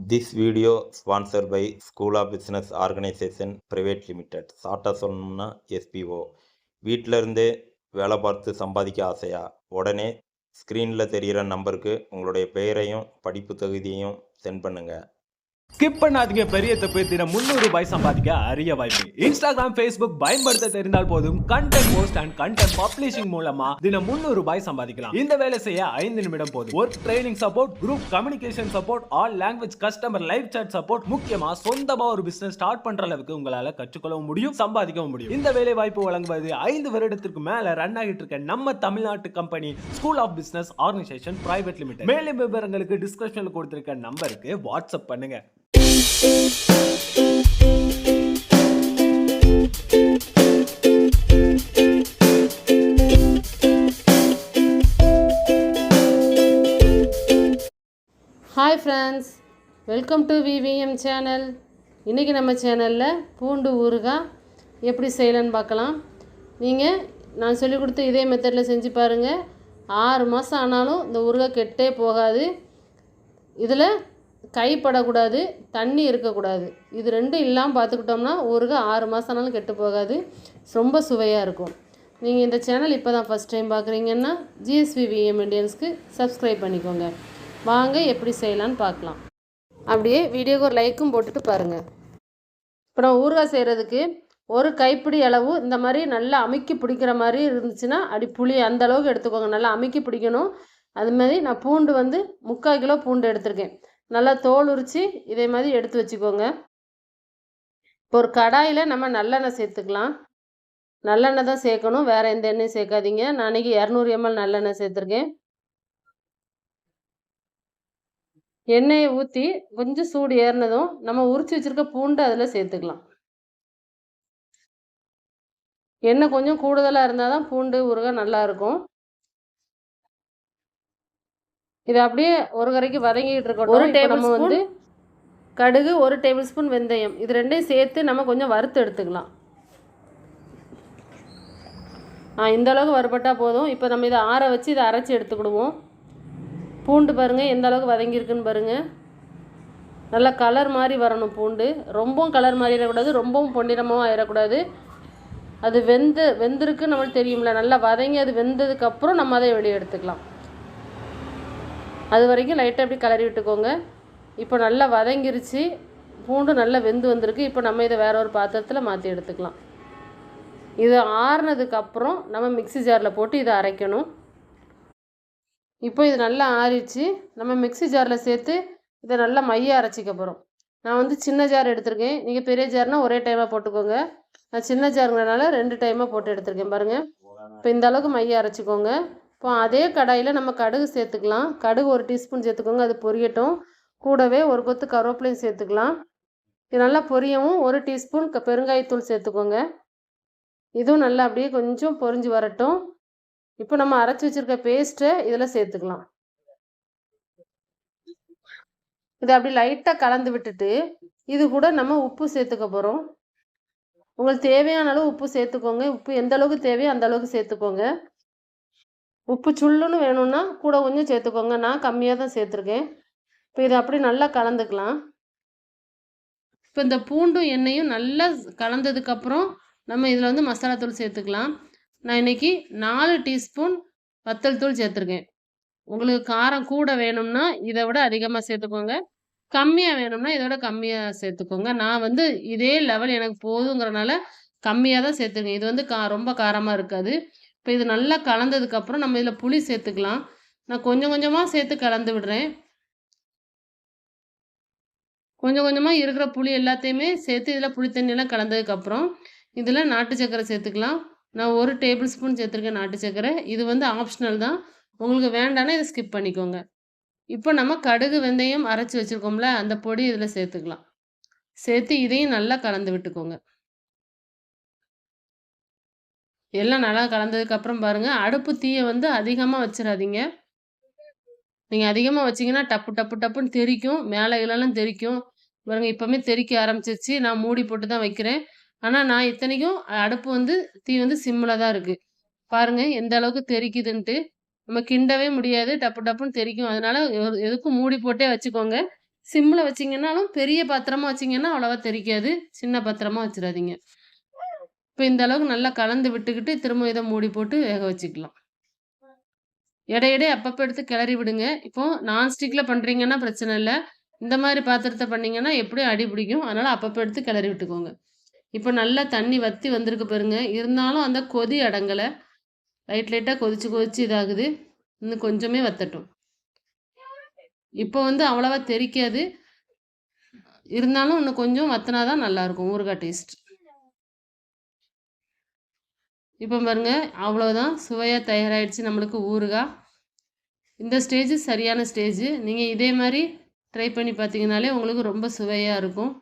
This video sponsored by School of Business Organization Private Limited. ஷார்ட்டாக சொல்லணும்னா SPO. வீட்டில் இருந்தே வேலை பார்த்து சம்பாதிக்க ஆசையா? உடனே ஸ்க்ரீனில் தெரிகிற நம்பருக்கு உங்களுடைய பெயரையும் படிப்பு தகுதியையும் சென்ட் பண்ணுங்கள். ஸ்கிப் பண்ணாதீங்க, பெரிய தப்பு. தினம் 300 ரூபாய் சம்பாதிக்க அரிய வாய்ப்பு. இன்ஸ்டாகிராம், ஃபேஸ்புக் பயன்படுத்த தெரிந்தால் போதும். Content post and content publishing மூலமா தினம் 300 ரூபாய் சம்பாதிக்கலாம். இந்த வேலை செய்ய 5 நிமிடம் போதும். Work training support, group communication support, all language customer live chat support, முக்கியமா சொந்தமா ஒரு பிசினஸ் ஸ்டார்ட் பண்ற அளவுக்கு உங்களால கற்றுக்கொள்ளவும் முடியும், சம்பாதிக்கவும் முடியும். இந்த வேலை வாய்ப்பு வழங்குவது 5 வருடத்திற்கு மேல ரன் ஆகிட்டு இருக்க நம்ம தமிழ்நாட்டு company school of business organisation private limited. மேலும் விவரங்களுக்கு டிஸ்கிரிப்ஷன்ல கொடுத்திருக்க நம்பருக்கு வாட்ஸ்அப் பண்ணுங்க. Hi friends, welcome to VVM channel. இன்றைக்கி நம்ம சேனலில் பூண்டு ஊறுகாய் எப்படி செய்யலான்னு பார்க்கலாம். நீங்கள் நான் சொல்லிக் கொடுத்த இதே மெத்தடில் செஞ்சு பாருங்கள். 6 மாதம் ஆனாலும் இந்த ஊறுகாய் கெட்டே போகாது. இதில் கைப்படக்கூடாது, தண்ணி இருக்கக்கூடாது. இது ரெண்டும் இல்லாமல் பார்த்துக்கிட்டோம்னா ஊறுகாய் 6 மாதம் ஆனாலும் கெட்டு போகாது, ரொம்ப சுவையாக இருக்கும். நீங்கள் இந்த சேனல் இப்போ தான் ஃபஸ்ட் டைம் பார்க்குறீங்கன்னா GSVVM இண்டியன்ஸ்க்கு சப்ஸ்கிரைப் பண்ணிக்கோங்க. வாங்க எப்படி செய்யலான்னு பார்க்கலாம். அப்படியே வீடியோக்கு ஒரு லைக்கும் போட்டுட்டு பாருங்கள். இப்போ நம்ம ஊறுகாய் செய்கிறதுக்கு ஒரு கைப்பிடி அளவு இந்த மாதிரி நல்லா அமுக்கி பிடிக்கிற மாதிரி இருந்துச்சுன்னா அடி புளி அந்த அளவுக்கு எடுத்துக்கோங்க. நல்லா அமுக்கி பிடிக்கணும். அது மாதிரி நான் பூண்டு 3/4 கிலோ பூண்டு எடுத்திருக்கேன். நல்லா தோல் உரித்து இதே மாதிரி எடுத்து வச்சுக்கோங்க. இப்போ ஒரு கடாயில் நம்ம நல்லெண்ணெய் சேர்த்துக்கலாம். நல்லெண்ணெய் தான் சேர்க்கணும், வேறு எந்த எண்ணெயும் சேர்க்காதீங்க. நான் அன்றைக்கி 200 ml நல்லெண்ணெய் சேர்த்துருக்கேன். எண்ணெயை ஊற்றி கொஞ்சம் சூடு ஏறினதும் நம்ம உரித்து வச்சுருக்க பூண்டு அதில் சேர்த்துக்கலாம். எண்ணெய் கொஞ்சம் கூடுதலாக இருந்தால் தான் பூண்டு ஊறுகாய் நல்லாயிருக்கும். இது அப்படியே ஒரு கரைக்கு வதங்கிட்டு இருக்கட்டும். 1 டேபிள் ஸ்பூன் கடுகு, 1 டேபிள் ஸ்பூன் வெந்தயம், இது ரெண்டையும் சேர்த்து நம்ம கொஞ்சம் வறுத்து எடுத்துக்கலாம். இந்த அளவுக்கு வறுபட்டால் போதும். இப்போ நம்ம இதை ஆற வச்சு இதை அரைச்சி எடுத்துக்கிடுவோம். பூண்டு பாருங்கள் எந்த அளவுக்கு வதங்கியிருக்குன்னு பாருங்கள். நல்லா கலர் மாதிரி வரணும் பூண்டு. ரொம்பவும் கலர் மாதிரி ஆகிடக்கூடாது, ரொம்பவும் பொன்னிறமாகவும் ஆகிடக்கூடாது. அது வெந்திருக்கு நம்மளுக்கு தெரியும்ல. நல்லா வதங்கி அது வெந்ததுக்கப்புறம் நம்ம அதை வெளியே எடுத்துக்கலாம். அது வரைக்கும் லைட்டாக அப்படி கிளறி விட்டுக்கோங்க. இப்போ நல்லா வதங்கிருச்சு, பூண்டு நல்லா வெந்து வந்திருக்கு. இப்போ நம்ம இதை வேற ஒரு பாத்திரத்தில் மாற்றி எடுத்துக்கலாம். இது ஆறுனதுக்கப்புறம் நம்ம மிக்ஸி ஜாரில் போட்டு இதை அரைக்கணும். இப்போ இது நல்லா ஆறிடுச்சு. நம்ம மிக்ஸி ஜாரில் சேர்த்து இதை நல்லா மைய அரைச்சிக்க போகிறோம். நான் சின்ன ஜார் எடுத்திருக்கேன். நீங்கள் பெரிய ஜார்னால் ஒரே டைமாக போட்டுக்கோங்க. நான் சின்ன ஜாருங்கிறனால 2 டைமாக போட்டு எடுத்திருக்கேன் பாருங்கள். இப்போ இந்த அளவுக்கு மைய அரைச்சிக்கோங்க. இப்போ அதே கடாயில் நம்ம கடுகு சேர்த்துக்கலாம். கடுகு 1 டீஸ்பூன் சேர்த்துக்கோங்க, அது பொரியட்டும். கூடவே ஒரு கொத்து கருவேப்பிலையும் சேர்த்துக்கலாம். இது நல்லா பொரியவும் 1 டீஸ்பூன் பெருங்காயத்தூள் சேர்த்துக்கோங்க. இதுவும் நல்லா அப்படியே கொஞ்சம் பொரிஞ்சு வரட்டும். இப்போ நம்ம அரைச்சி வச்சுருக்க பேஸ்ட்டை இதில் சேர்த்துக்கலாம். இதை அப்படி லைட்டாக கலந்து விட்டுட்டு இது கூட நம்ம உப்பு சேர்த்துக்க போகிறோம். உங்களுக்கு தேவையான அளவு உப்பு சேர்த்துக்கோங்க. உப்பு எந்த அளவுக்கு தேவையோ அந்த அளவுக்கு சேர்த்துக்கோங்க. உப்பு சுள்ளுன்னு வேணும்னா கூட கொஞ்சம் சேர்த்துக்கோங்க. நான் கம்மியாக தான் சேர்த்துருக்கேன். இப்போ இதை அப்படி நல்லா கலந்துக்கலாம். இப்போ இந்த பூண்டும் எண்ணெயும் நல்லா கலந்ததுக்கப்புறம் நம்ம இதில் மசாலாத்தூள் சேர்த்துக்கலாம். நான் இன்றைக்கி 4 டீஸ்பூன் வத்தல் தூள் சேர்த்துருக்கேன். உங்களுக்கு காரம் கூட வேணும்னா இதை விட அதிகமாக சேர்த்துக்கோங்க, கம்மியாக வேணும்னா இதை விட கம்மியாக சேர்த்துக்கோங்க. நான் இதே லெவல் எனக்கு போதுங்கிறனால கம்மியாக தான் சேர்த்துருக்கேன். இது ரொம்ப காரமாக இருக்காது. இப்போ இது நல்லா கலந்ததுக்கப்புறம் நம்ம இதில் புளி சேர்த்துக்கலாம். நான் கொஞ்சம் கொஞ்சமாக சேர்த்து கலந்து விடுறேன். கொஞ்சம் கொஞ்சமாக இருக்கிற புளி எல்லாத்தையுமே சேர்த்து இதில் புளி தண்ணியெல்லாம் கலந்ததுக்கப்புறம் இதில் நாட்டு சர்க்கரை சேர்த்துக்கலாம். நான் 1 டேபிள் ஸ்பூன் சேர்த்துருக்கேன் நாட்டு சர்க்கரை. இது ஆப்ஷனல் தான், உங்களுக்கு வேண்டான்னா இதை ஸ்கிப் பண்ணிக்கோங்க. இப்போ நம்ம கடுகு வெந்தயம் அரைச்சி வச்சுருக்கோம்ல, அந்த பொடி இதில் சேர்த்துக்கலாம். சேர்த்து இதையும் நல்லா கலந்து விட்டுக்கோங்க. எல்லாம் நல்லா கலந்ததுக்கப்புறம் பாருங்கள், அடுப்பு தீயை அதிகமாக வச்சிடாதீங்க. நீங்கள் அதிகமாக வச்சிங்கன்னா டப்பு டப்பு டப்புன்னு தெறிக்கும், மேலே கீழெல்லாம் தெறிக்கும் பாருங்கள். இப்போவுமே தெறிக்க ஆரம்பிச்சிருச்சு. நான் மூடி போட்டு தான் வைக்கிறேன். ஆனால் நான் இத்தனைக்கும் அடுப்பு தீ சிம்மில் தான் இருக்குது. பாருங்கள் எந்த அளவுக்கு தெறிக்குதுன்ட்டு. நம்ம கிண்டவே முடியாது, டப்பு டப்புன்னு தெறிக்கும். அதனால எதுக்கும் மூடி போட்டே வச்சுக்கோங்க. சிம்மில் வச்சிங்கன்னாலும் பெரிய பாத்திரமா வச்சிங்கன்னா அவ்வளோவா தெரிக்காது. சின்ன பாத்திரமா வச்சிடாதீங்க. இப்போ இந்த அளவுக்கு நல்லா கலந்து விட்டுக்கிட்டு திரும்ப இதை மூடி போட்டு வேக வச்சுக்கலாம். இடையிடையே அப்பப்போ எடுத்து கிளறி விடுங்க. இப்போ நான்ஸ்டிக்கில் பண்ணுறீங்கன்னா பிரச்சனை இல்லை. இந்த மாதிரி பாத்திரத்தை பண்ணீங்கன்னா எப்படியும் அடி பிடிக்கும். அதனால் அப்பப்போ எடுத்து கிளறி விட்டுக்கோங்க. இப்போ நல்லா தண்ணி வற்றி வந்திருக்கு பாருங்க. இருந்தாலும் அந்த கொதி அடங்கலை. லைட்டாக கொதிச்சு இதாகுது. இன்னும் கொஞ்சமே வத்தட்டும். இப்போ அவ்வளோவா தெரிக்காது. இருந்தாலும் இன்னும் கொஞ்சம் வத்தினாதான் நல்லாயிருக்கும் ஊறுகாய் டேஸ்ட். இப்போ பாருங்க, அவ்வளோதான், சுவையாக தயாராகிடுச்சு நம்மளுக்கு ஊறுகாய். இந்த ஸ்டேஜ் சரியான ஸ்டேஜ். நீங்கள் இதே மாதிரி ட்ரை பண்ணி பார்த்தீங்கனாலே உங்களுக்கு ரொம்ப சுவையாக இருக்கும்.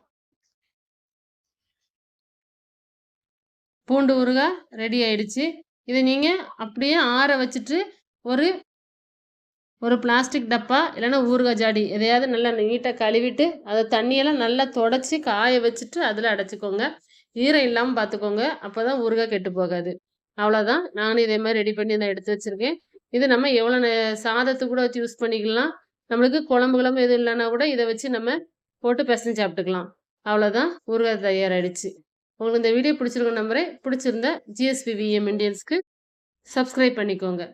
பூண்டு ஊறுகாய் ரெடி ஆயிடுச்சு. இதை நீங்கள் அப்படியே ஆற வச்சுட்டு ஒரு பிளாஸ்டிக் டப்பா இல்லைன்னா ஊறுகாய் ஜாடி எதையாவது நல்லா நீட்டாக கழுவிட்டு அதை தண்ணியெல்லாம் நல்லா தொடச்சி காய வச்சுட்டு அதில் அடைச்சிக்கோங்க. ஈரம் இல்லாமல் பார்த்துக்கோங்க. அப்போ தான் ஊறுகாய் கெட்டு போகாது. அவ்வளோதான். நானும் இதே மாதிரி ரெடி பண்ணி தான் எடுத்து வச்சுருக்கேன். இது நம்ம எவ்வளோ சாதத்துக்கு கூட வச்சு யூஸ் பண்ணிக்கலாம். நம்மளுக்கு குழம்பு எதுவும் இல்லைன்னா கூட இதை வச்சு நம்ம போட்டு பிசைஞ்சு சாப்பிட்டுக்கலாம். அவ்வளோதான், ஊறுகாய் தயாராகிடுச்சு. உங்களுக்கு இந்த வீடியோ பிடிச்சிருக்கும் நம்புறேன். பிடிச்சிருந்தா GSPVM இண்டியன்ஸ்க்கு சப்ஸ்கிரைப் பண்ணிக்கோங்க.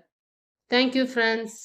Thank you friends.